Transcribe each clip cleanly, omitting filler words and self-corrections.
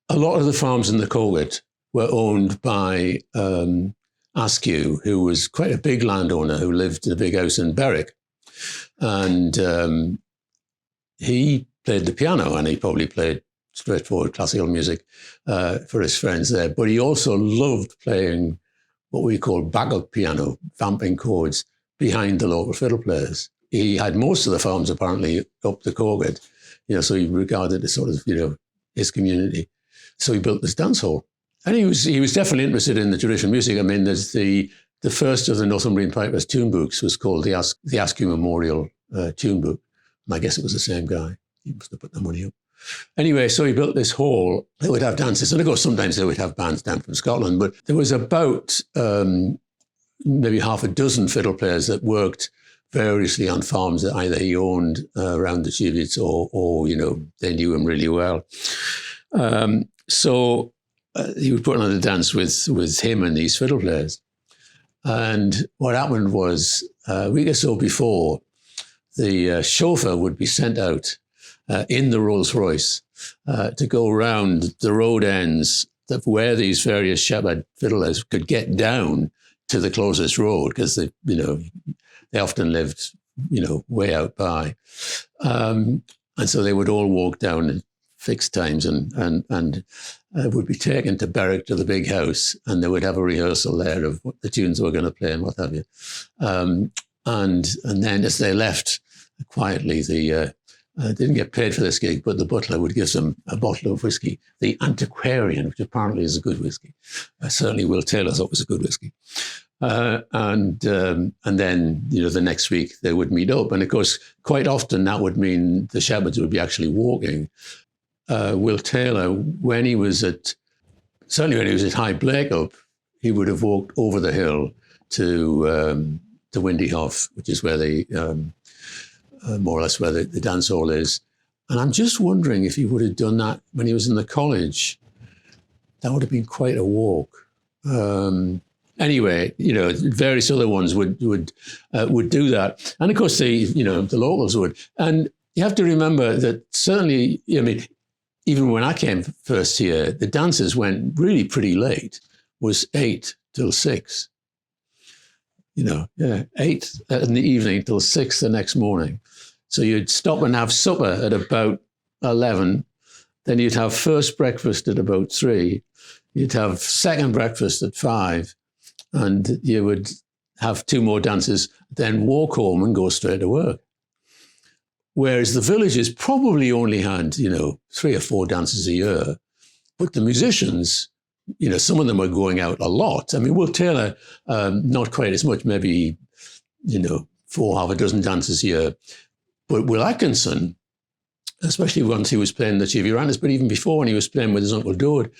a lot of the farms in the Corbett were owned by Askew, who was quite a big landowner who lived in a big house in Berwick. And he played the piano, and he probably played straightforward classical music for his friends there. But he also loved playing what we call backup piano, vamping chords behind the local fiddle players. He had most of the farms apparently up the Corbett, so he regarded it as sort of, his community. So he built this dance hall. And he was definitely interested in the traditional music. I mean, there's the first of the Northumbrian Pipers tune books was called the Askew Memorial Tune Book. And I guess it was the same guy. He must have put the money up. Anyway, so he built this hall that would have dances. And of course, sometimes they would have bands down from Scotland. But there was about maybe half a dozen fiddle players that worked variously on farms that either he owned around the Cheviots or they knew him really well. So he would put on a dance with him and these fiddle players. And what happened was, a week or so before, the chauffeur would be sent out in the Rolls Royce to go around the road ends where these various shepherd fiddlers could get down to the closest road, because they often lived, way out by. And so they would all walk down at fixed times and would be taken to Berwick to the big house, and they would have a rehearsal there of what the tunes were going to play and what have you. And then as they left quietly, they didn't get paid for this gig, but the butler would give them a bottle of whiskey, the Antiquarian, which apparently is a good whiskey. Certainly Will Taylor thought was a good whiskey. And then, the next week they would meet up. And of course, quite often that would mean the shepherds would be actually walking. Will Taylor, when he was at High Blackup, he would have walked over the hill to Windy Hoff, which is where more or less where the dance hall is. And I'm just wondering if he would have done that when he was in the college. That would have been quite a walk. Anyway, various other ones would do that, and of course the locals would. And you have to remember that certainly, even when I came first here, the dances went really pretty late. Was 8 till 6. 8 in the evening till 6 the next morning. So you'd stop and have supper at about 11. Then you'd have first breakfast at about 3. You'd have second breakfast at 5. And you would have 2 more dances, then walk home and go straight to work. Whereas the villages probably only had, 3 or 4 dances a year. But the musicians, some of them were going out a lot. I mean, Will Taylor, not quite as much, maybe, 4, half a dozen dances a year. But Will Atkinson, especially once he was playing the Cheviots, but even before when he was playing with his Uncle Dode,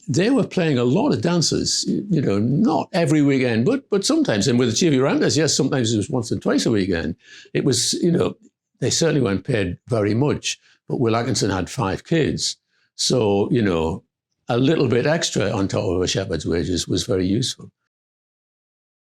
they were playing a lot of dances, not every weekend, but sometimes. And with the Cheviots, yes, sometimes it was once or twice a weekend. It was, they certainly weren't paid very much, but Will Atkinson had 5 kids. So, a little bit extra on top of a shepherd's wages was very useful.